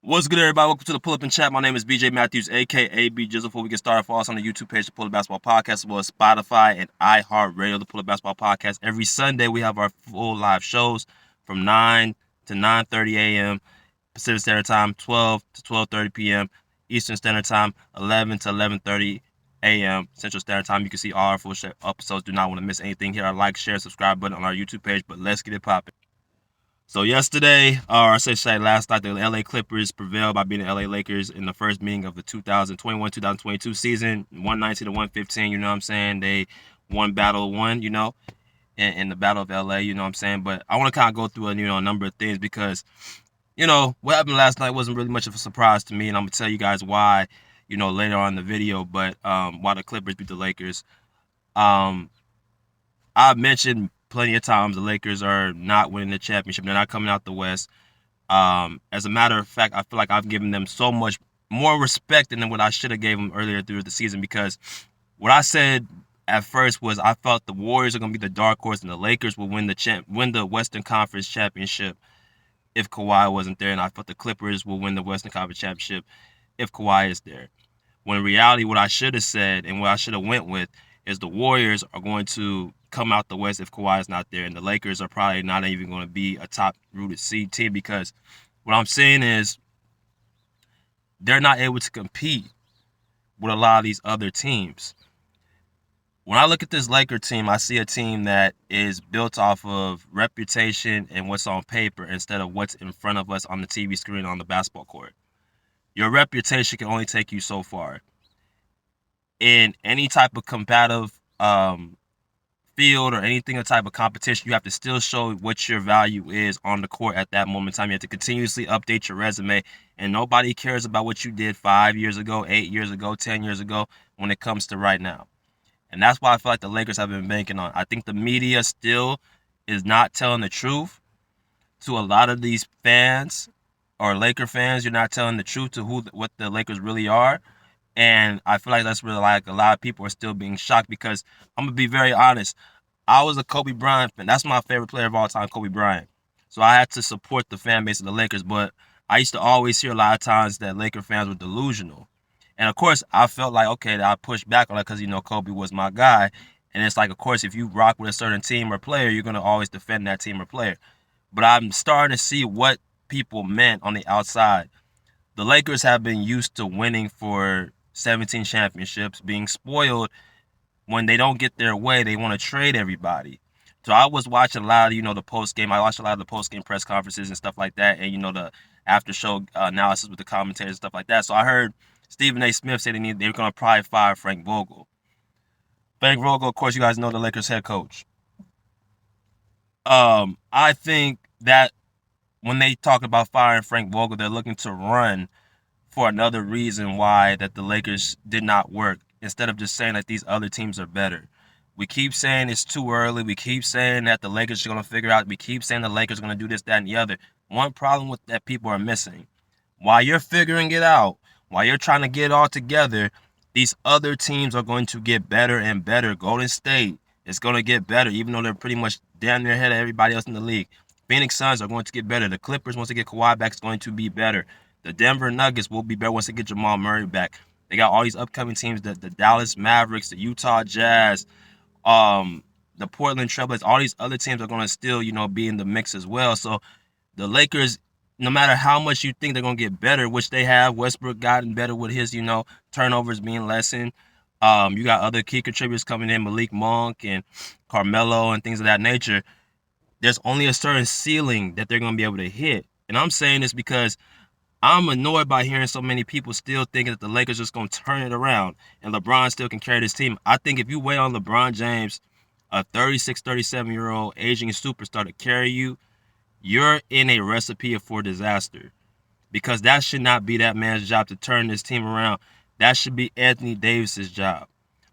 What's good, everybody? Welcome to the Pull Up and Chat. My name is BJ Mathews, aka B Jizzle. Before we get started, follow us on the YouTube page, the Pull Up Basketball Podcast, as well as Spotify and Iheartradio, the Pull Up Basketball Podcast. Every Sunday, we have our full live shows from 9 to 9:30 a.m. Pacific Standard Time, 12 to 12:30 p.m. Eastern Standard Time, 11 to 11:30 a.m. Central Standard Time. You can see all our full episodes. Do not want to miss anything. Hit our like, share, subscribe button on our YouTube page. But let's get it popping. So yesterday, or I should say last night, the LA Clippers prevailed by beating the LA Lakers in the first meeting of the 2021-2022 season, 119 to 115. You know what I'm saying? They won battle one, in the Battle of LA. You know what I'm saying? But I want to kind of go through a number of things because what happened last night wasn't really much of a surprise to me, and I'm gonna tell you guys why, later on in the video. But why the Clippers beat the Lakers. Um, I've mentioned plenty of times the Lakers are not winning the championship. They're not coming out the West. As a matter of fact, I feel like I've given them so much more respect than what I should have gave them earlier through the season, because what I said at first was I felt the Warriors are going to be the dark horse and the Lakers will win the Western Conference championship if Kawhi wasn't there, and I thought the Clippers will win the Western Conference championship if Kawhi is there. When in reality, what I should have said and what I should have went with is the Warriors are going to come out the West if Kawhi is not there, and the Lakers are probably not even going to be a top-rooted seed team, because what I'm saying is they're not able to compete with a lot of these other teams. When I look at this Laker team, I see a team that is built off of reputation and what's on paper instead of what's in front of us on the TV screen on the basketball court. Your reputation can only take you so far. In any type of combative field or anything, a type of competition, you have to still show what your value is on the court at that moment in time. You have to continuously update your resume, and nobody cares about what you did 5 years ago, 8 years ago, 10 years ago when it comes to right now. And that's why I feel like the Lakers have been banking on. I think the media still is not telling the truth to a lot of these fans or Laker fans. You're not telling the truth to what the Lakers really are. And I feel like that's where like a lot of people are still being shocked, because I'm going to be very honest. I was a Kobe Bryant fan. That's my favorite player of all time, Kobe Bryant. So I had to support the fan base of the Lakers, but I used to always hear a lot of times that Laker fans were delusional. And of course, I felt like, okay, I pushed back on that because, Kobe was my guy. And it's like, of course, if you rock with a certain team or player, you're going to always defend that team or player. But I'm starting to see what people meant on the outside. The Lakers have been used to winning for 17 championships, being spoiled. When they don't get their way, they want to trade everybody. So I was watching a lot of, the post-game. I watched a lot of the post-game press conferences and stuff like that, and, the after-show analysis with the commentators and stuff like that. So I heard Stephen A. Smith say they were going to probably fire Frank Vogel. Frank Vogel, of course, you guys know, the Lakers head coach. I think that when they talk about firing Frank Vogel, they're looking to run for another reason why that the Lakers did not work, instead of just saying that these other teams are better. We keep saying it's too early. We keep saying that the Lakers are going to figure out. We keep saying the Lakers are going to do this, that, and the other. One problem with that people are missing. While you're figuring it out, while you're trying to get it all together, these other teams are going to get better and better. Golden State is going to get better, even though they're pretty much down their head of everybody else in the league. Phoenix Suns are going to get better. The Clippers, once they get Kawhi back, is going to be better. The Denver Nuggets will be better once they get Jamal Murray back. They got all these upcoming teams, the Dallas Mavericks, the Utah Jazz, the Portland Trailblazers. All these other teams are going to still, be in the mix as well. So the Lakers, no matter how much you think they're going to get better, which they have, Westbrook gotten better with his, turnovers being lessened. You got other key contributors coming in, Malik Monk and Carmelo and things of that nature. There's only a certain ceiling that they're going to be able to hit. And I'm saying this because I'm annoyed by hearing so many people still thinking that the Lakers are just going to turn it around and LeBron still can carry this team. I think if you wait on LeBron James, a 36, 37-year-old aging superstar, to carry you, you're in a recipe for disaster, because that should not be that man's job to turn this team around. That should be Anthony Davis's job.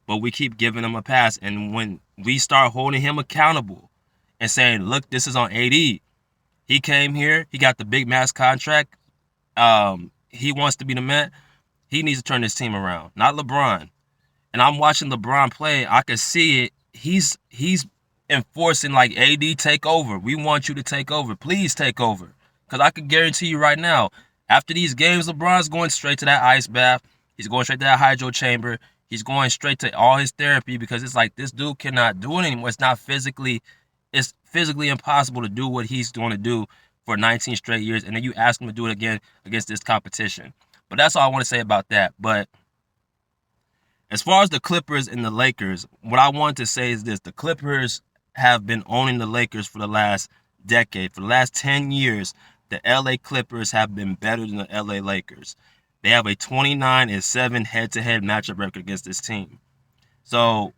But we keep giving him a pass. And when we start holding him accountable and saying, look, this is on AD. He came here. He got the big max contract. He wants to be the man. He needs to turn this team around, not LeBron. And I'm watching LeBron play. I can see it. He's enforcing like, AD, take over. We want you to take over. Please take over. Because I can guarantee you right now, After these games, LeBron's going straight to that ice bath. He's going straight to that hydro chamber. He's going straight to all his therapy because it's like this dude cannot do it anymore. It's physically impossible to do what he's going to do for 19 straight years, and then you ask him to do it again against this competition. But that's all I want to say about that. But as far as the Clippers and the Lakers, what I want to say is this: the Clippers have been owning the Lakers for the last decade. For the last 10 years, the LA Clippers have been better than the LA Lakers. They have a 29-7 head-to-head matchup record against this team. So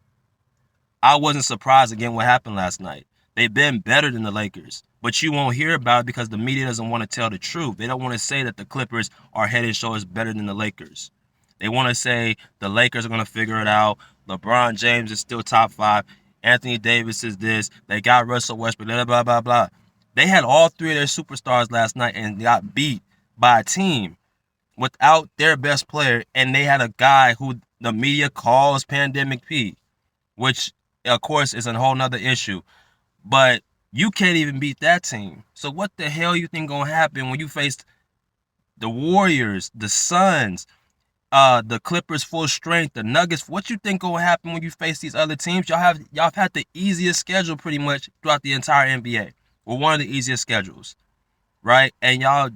I wasn't surprised again what happened last night. They've been better than the Lakers, but you won't hear about it because the media doesn't want to tell the truth. They don't want to say that the Clippers are head and shoulders better than the Lakers. They want to say the Lakers are going to figure it out. LeBron James is still top 5. Anthony Davis is this. They got Russell Westbrook, blah, blah, blah, blah. They had all three of their superstars last night and got beat by a team without their best player, and they had a guy who the media calls Pandemic P, which, of course, is a whole nother issue. But you can't even beat that team. So what the hell you think going to happen when you face the Warriors, the Suns, the Clippers full strength, the Nuggets? What you think gonna happen when you face these other teams? Y'all have had the easiest schedule pretty much throughout the entire NBA. Well, one of the easiest schedules, right? And y'all,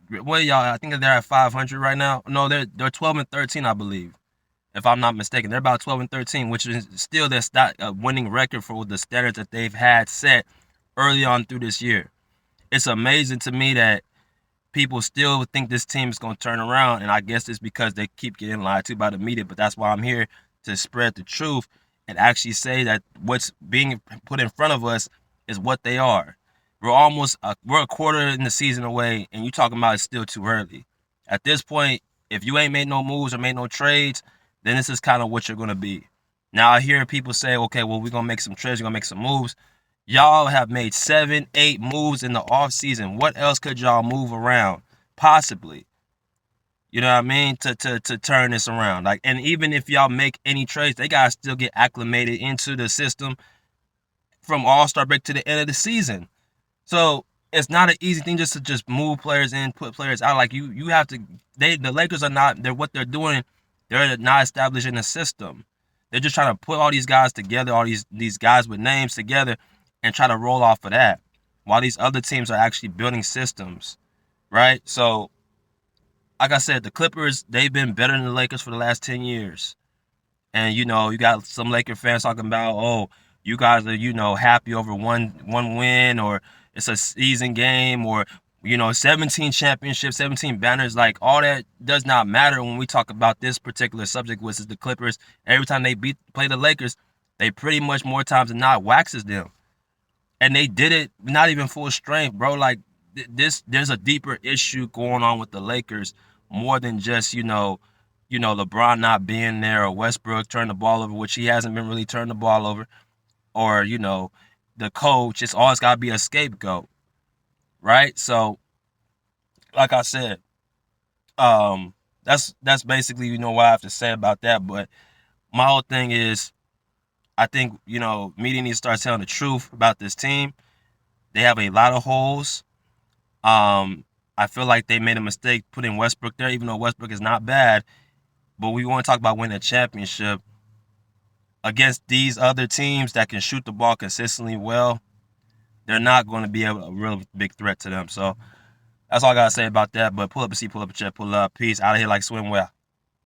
I think they're at 500 right now. No, they're 12-13, I believe, if I'm not mistaken. They're about 12-13, which is still their winning record for the standards that they've had set early on through this year. It's amazing to me that people still think this team is going to turn around, and I guess it's because they keep getting lied to by the media. But that's why I'm here, to spread the truth and actually say that what's being put in front of us is what they are. We're a quarter in the season away, and you talking about it's still too early. At this point, if you ain't made no moves or made no trades, then this is kind of what you're going to be. Now I hear people say, okay, well, we're going to make some trades, we're going to make some moves. Y'all have made 7, 8 moves in the offseason. What else could y'all move around? Possibly. You know what I mean? To turn this around. Like, and even if y'all make any trades, they gotta still get acclimated into the system from All-Star break to the end of the season. So it's not an easy thing just to move players in, put players out. Like you have to. The Lakers are not. What they're doing. They're not establishing a system. They're just trying to put all these guys together, all these guys with names together, and try to roll off of that. While these other teams are actually building systems, right? So, like I said, the Clippers, they've been better than the Lakers for the last 10 years. And, you got some Laker fans talking about, oh, you guys are, happy over one win, or it's a season game, or, 17 championships, 17 banners. Like, all that does not matter when we talk about this particular subject, which is the Clippers. Every time they play the Lakers, they pretty much more times than not waxes them. And they did it not even full strength, bro. Like, there's a deeper issue going on with the Lakers, more than just, LeBron not being there, or Westbrook turning the ball over, which he hasn't been really turning the ball over, or, the coach. It's always got to be a scapegoat, right? So, like I said, that's basically, what I have to say about that. But my whole thing is, I think, media needs to start telling the truth about this team. They have a lot of holes. I feel like they made a mistake putting Westbrook there, even though Westbrook is not bad. But we want to talk about winning a championship against these other teams that can shoot the ball consistently well. They're not going to be a real big threat to them. So that's all I got to say about that. But pull up a seat, pull up a chair, pull up. Peace. Out of here like swimwear.